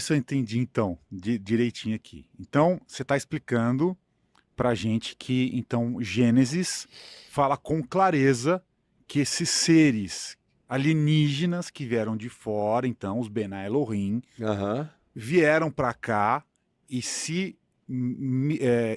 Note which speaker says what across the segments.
Speaker 1: se eu entendi então, direitinho aqui. Então, você está explicando para a gente que, então, Gênesis fala com clareza que esses seres alienígenas que vieram de fora, então, os Benai Elohim,
Speaker 2: Aham.
Speaker 1: vieram para cá e se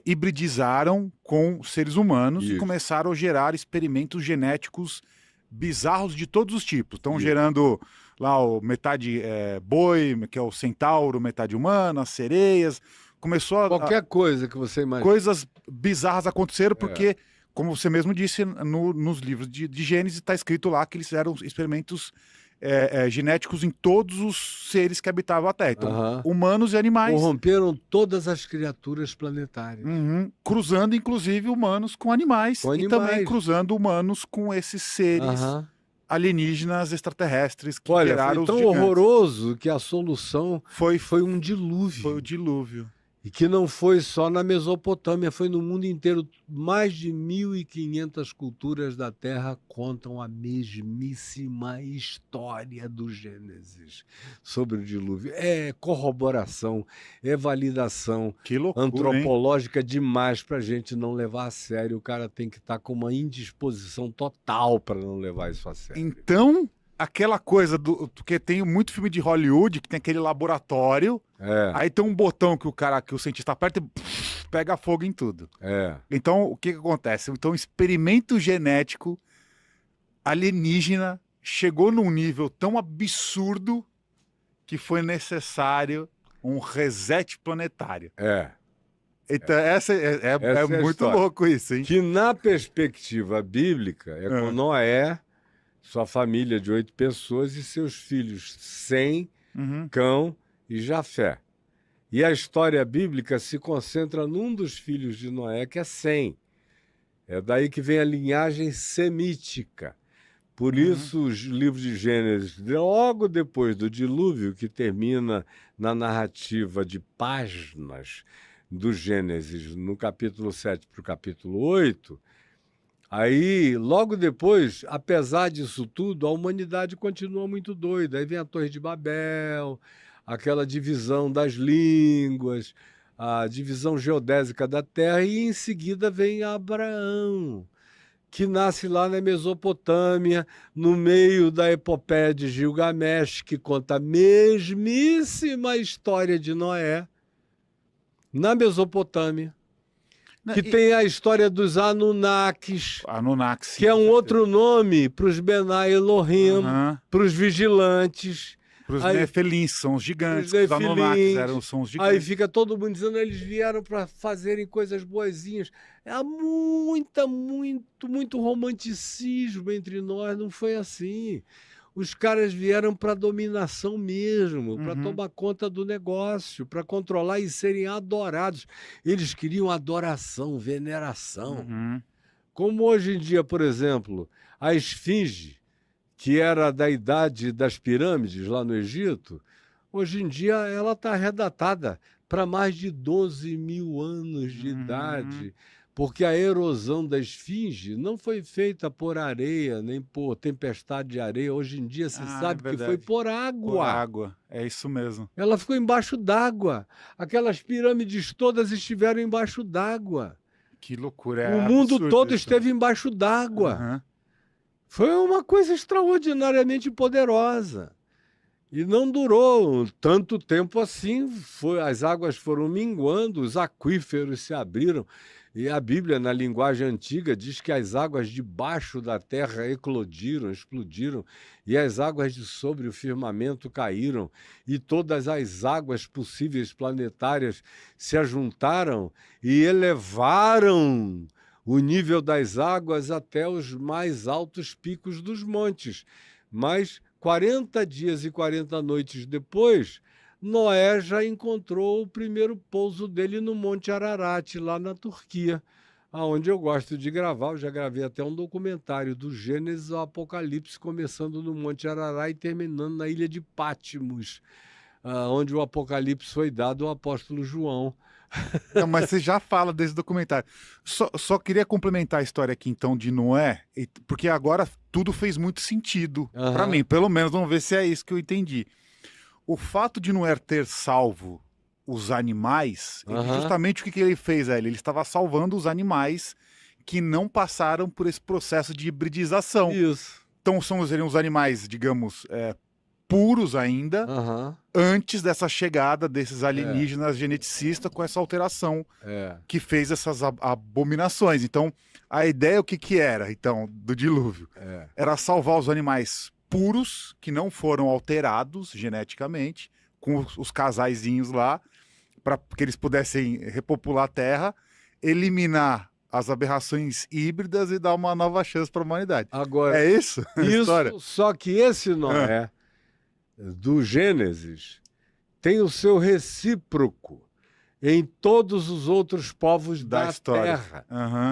Speaker 1: hibridizaram com seres humanos e
Speaker 2: Isso.
Speaker 1: começaram a gerar experimentos genéticos bizarros de todos os tipos. Estão
Speaker 2: Isso.
Speaker 1: gerando lá o metade boi, que é o centauro, metade humana, as sereias. Começou
Speaker 2: Qualquer coisa que você imagine.
Speaker 1: coisas bizarras aconteceram porque, como você mesmo disse, nos livros de Gênesis está escrito lá que eles fizeram experimentos genéticos em todos os seres que habitavam a Terra. Então, humanos e animais.
Speaker 2: Corromperam todas as criaturas planetárias.
Speaker 1: Cruzando, inclusive, humanos com animais. E também cruzando humanos com esses seres alienígenas extraterrestres que geraram
Speaker 2: foi tão
Speaker 1: os gigantes.
Speaker 2: horroroso que a solução foi um dilúvio.
Speaker 1: Foi o dilúvio.
Speaker 2: E que não foi só na Mesopotâmia, foi no mundo inteiro. Mais de 1.500 culturas da Terra contam a mesmíssima história do Gênesis sobre o dilúvio. É corroboração, é validação
Speaker 1: Que loucura,
Speaker 2: antropológica demais para a gente não levar a sério. O cara tem que estar com uma indisposição total para não levar isso a sério.
Speaker 1: Então, aquela coisa porque tem muito filme de Hollywood que tem aquele laboratório, aí tem um botão que o cientista aperta e pega fogo em tudo. Então, o que acontece? Então, o experimento genético alienígena chegou num nível tão absurdo que foi necessário um reset planetário. Então, essa é muito louco isso, hein?
Speaker 2: Que na perspectiva bíblica com Noé, sua família de 8 pessoas e seus filhos, Sem, Cão e Jafé. E a história bíblica se concentra num dos filhos de Noé, que é Sem. É daí que vem a linhagem semítica. Por isso, os livros de Gênesis, logo depois do dilúvio, que termina na narrativa de páginas do Gênesis, no capítulo 7 para o capítulo 8, aí, logo depois, apesar disso tudo, a humanidade continua muito doida. Aí vem a Torre de Babel, aquela divisão das línguas, a divisão geodésica da Terra, e em seguida vem Abraão, que nasce lá na Mesopotâmia, no meio da epopeia de Gilgamesh, que conta a mesmíssima história de Noé, na Mesopotâmia. Que tem a história dos Anunnakis, que é um outro nome para os Benai Elohim, para os vigilantes.
Speaker 1: Para os Nefelim, são os gigantes, os Anunnakis são os gigantes.
Speaker 2: Aí fica todo mundo dizendo que eles vieram para fazerem coisas boazinhas. Há muito romanticismo entre nós, não foi assim. Os caras vieram para dominação mesmo, para tomar conta do negócio, para controlar e serem adorados. Eles queriam adoração, veneração. Como hoje em dia, por exemplo, a Esfinge, que era da idade das pirâmides lá no Egito, hoje em dia ela está redatada para mais de 12 mil anos de idade. Porque a erosão da esfinge não foi feita por areia, nem por tempestade de areia. Hoje em dia se sabe que foi por água.
Speaker 1: Por água, é isso mesmo.
Speaker 2: Ela ficou embaixo d'água. Aquelas pirâmides todas estiveram embaixo d'água.
Speaker 1: Que loucura.
Speaker 2: O mundo todo esteve embaixo d'água. Foi uma coisa extraordinariamente poderosa. E não durou tanto tempo assim. As águas foram minguando, os aquíferos se abriram. E a Bíblia, na linguagem antiga, diz que as águas debaixo da terra eclodiram, explodiram, e as águas de sobre o firmamento caíram, e todas as águas possíveis planetárias se ajuntaram e elevaram o nível das águas até os mais altos picos dos montes. Mas 40 dias e 40 noites depois, Noé já encontrou o primeiro pouso dele no Monte Ararat, lá na Turquia, onde eu gosto de gravar. Eu já gravei até um documentário do Gênesis ao Apocalipse, começando no Monte Ararat e terminando na ilha de Patmos, onde o Apocalipse foi dado ao apóstolo João.
Speaker 1: Não, mas você já fala desse documentário. Só queria complementar a história aqui, então, de Noé, porque agora tudo fez muito sentido para mim. Pelo menos, vamos ver se é isso que eu entendi. O fato de Noé ter salvo os animais, justamente o que ele fez, ele estava salvando os animais que não passaram por esse processo de hibridização.
Speaker 2: Isso.
Speaker 1: Então seriam os animais, digamos, puros ainda, antes dessa chegada desses alienígenas geneticistas com essa alteração que fez essas abominações. Então, a ideia, o que era, então, do dilúvio? Era salvar os animais puros, que não foram alterados geneticamente, com os casaizinhos lá, para que eles pudessem repopular a Terra, eliminar as aberrações híbridas e dar uma nova chance para a humanidade.
Speaker 2: Agora,
Speaker 1: é isso a história?
Speaker 2: Só que esse Noé do Gênesis tem o seu recíproco em todos os outros povos da Terra.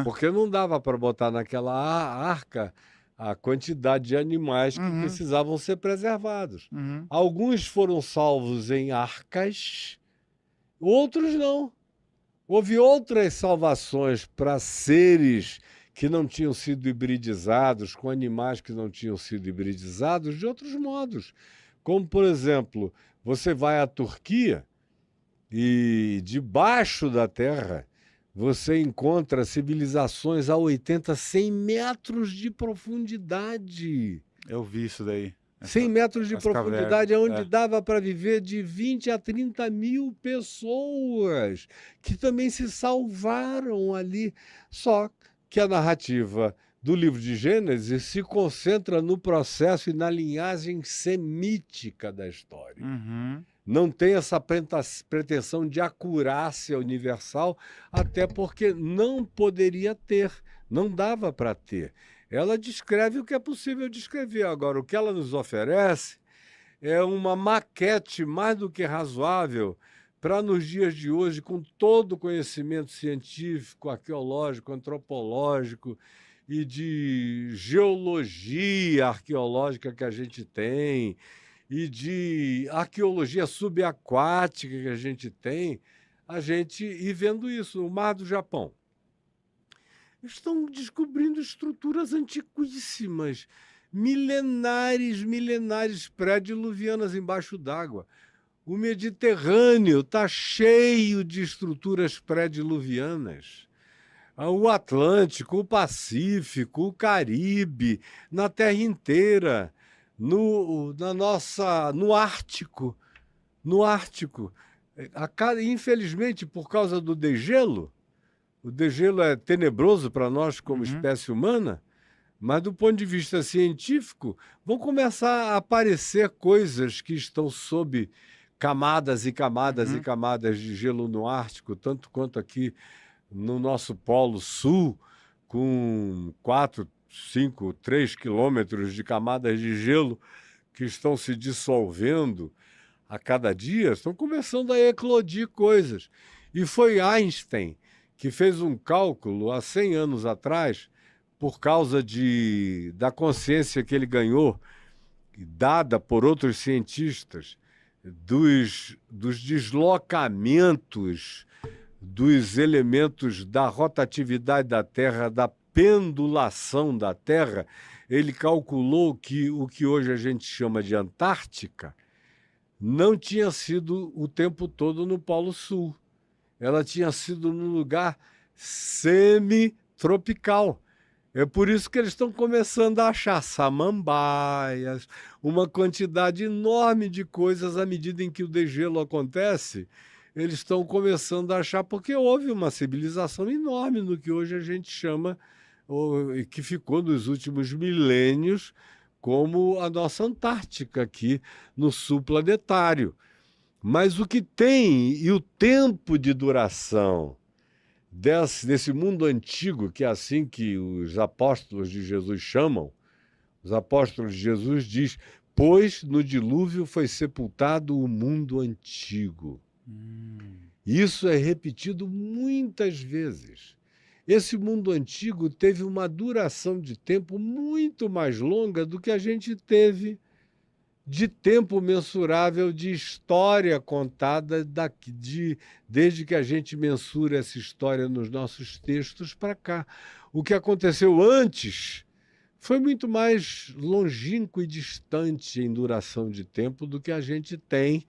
Speaker 2: Porque não dava para botar naquela arca a quantidade de animais que precisavam ser preservados. Alguns foram salvos em arcas, outros não. Houve outras salvações para seres que não tinham sido hibridizados, com animais que não tinham sido hibridizados, de outros modos. Como, por exemplo, você vai à Turquia e debaixo da terra você encontra civilizações a 80, 100 metros de profundidade.
Speaker 1: Eu vi isso daí.
Speaker 2: 100 metros de profundidade, onde dava para viver de 20 a 30 mil pessoas, que também se salvaram ali. Só que a narrativa do livro de Gênesis se concentra no processo e na linhagem semítica da história. Não tem essa pretensão de acurácia universal, até porque não poderia ter, não dava para ter. Ela descreve o que é possível descrever. Agora, o que ela nos oferece é uma maquete mais do que razoável para, nos dias de hoje, com todo o conhecimento científico, arqueológico, antropológico e de geologia arqueológica que a gente tem, e de arqueologia subaquática que a gente tem, a gente ir vendo isso. O Mar do Japão. Estão descobrindo estruturas antiquíssimas, milenares, pré-diluvianas embaixo d'água. O Mediterrâneo está cheio de estruturas pré-diluvianas. O Atlântico, o Pacífico, o Caribe, na Terra inteira, no Ártico. Infelizmente, por causa do degelo, o degelo é tenebroso para nós como espécie humana, mas do ponto de vista científico, vão começar a aparecer coisas que estão sob camadas e camadas e camadas de gelo no Ártico, tanto quanto aqui no nosso Polo Sul, com 4, 5, 3 quilômetros de camadas de gelo que estão se dissolvendo a cada dia, estão começando a eclodir coisas. E foi Einstein que fez um cálculo há 100 anos atrás, por causa da consciência que ele ganhou, dada por outros cientistas, dos deslocamentos dos elementos da rotatividade da Terra, da pendulação da Terra. Ele calculou que o que hoje a gente chama de Antártica não tinha sido o tempo todo no Polo Sul. Ela tinha sido num lugar semi-tropical. É por isso que eles estão começando a achar samambaias, uma quantidade enorme de coisas à medida em que o degelo acontece. Eles estão começando a achar, porque houve uma civilização enorme no que hoje a gente chama, que ficou nos últimos milênios, como a nossa Antártica aqui no sul planetário. Mas o que tem e o tempo de duração desse mundo antigo, que é assim que os apóstolos de Jesus chamam, os apóstolos de Jesus diz, pois no dilúvio foi sepultado o mundo antigo. Isso é repetido muitas vezes. Esse mundo antigo teve uma duração de tempo muito mais longa do que a gente teve de tempo mensurável de história contada desde que a gente mensura essa história nos nossos textos para cá. O que aconteceu antes foi muito mais longínquo e distante em duração de tempo do que a gente tem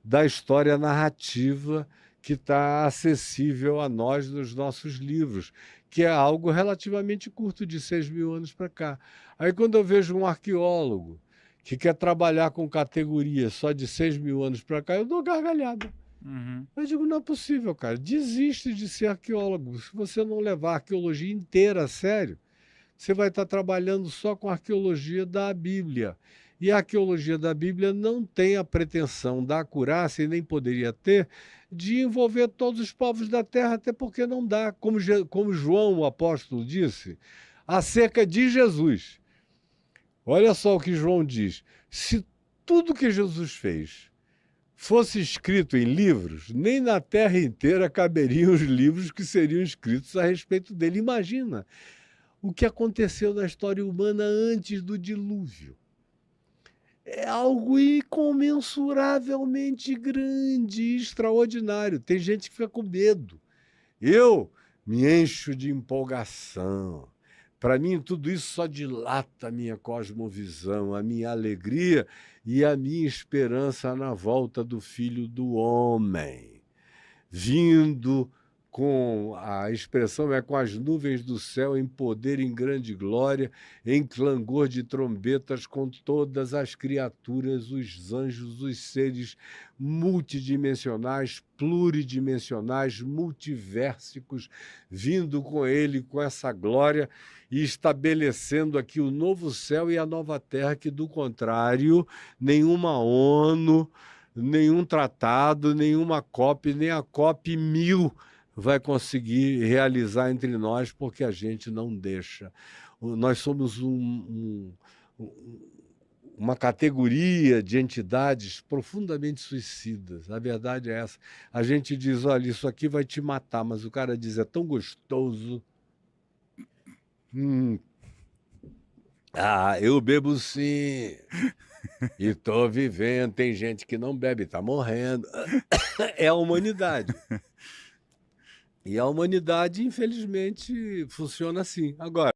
Speaker 2: da história narrativa que está acessível a nós nos nossos livros, que é algo relativamente curto, de 6.000 anos para cá. Aí, quando eu vejo um arqueólogo que quer trabalhar com categoria só de 6.000 anos para cá, eu dou gargalhada. Eu digo, não é possível, cara. Desiste de ser arqueólogo. Se você não levar a arqueologia inteira a sério, você vai estar trabalhando só com a arqueologia da Bíblia. E a arqueologia da Bíblia não tem a pretensão da acurácia, e nem poderia ter, de envolver todos os povos da terra, até porque não dá. Como João, o apóstolo, disse acerca de Jesus. Olha só o que João diz. Se tudo que Jesus fez fosse escrito em livros, nem na terra inteira caberiam os livros que seriam escritos a respeito dele. Imagina o que aconteceu na história humana antes do dilúvio. É algo incomensuravelmente grande e extraordinário. Tem gente que fica com medo. Eu me encho de empolgação. Para mim, tudo isso só dilata a minha cosmovisão, a minha alegria e a minha esperança na volta do Filho do Homem, vindo com a expressão com as nuvens do céu em poder, em grande glória, em clangor de trombetas, com todas as criaturas, os anjos, os seres multidimensionais, pluridimensionais, multiversicos, vindo com ele, com essa glória, e estabelecendo aqui o novo céu e a nova terra, que, do contrário, nenhuma ONU, nenhum tratado, nenhuma COP, nem a COP 1000 vai conseguir realizar entre nós, porque a gente não deixa. Nós somos uma categoria de entidades profundamente suicidas. A verdade é essa. A gente diz, olha, isso aqui vai te matar, mas o cara diz, é tão gostoso. Eu bebo sim. E tô vivendo. Tem gente que não bebe, tá morrendo. É a humanidade. E a humanidade, infelizmente, funciona assim. Agora,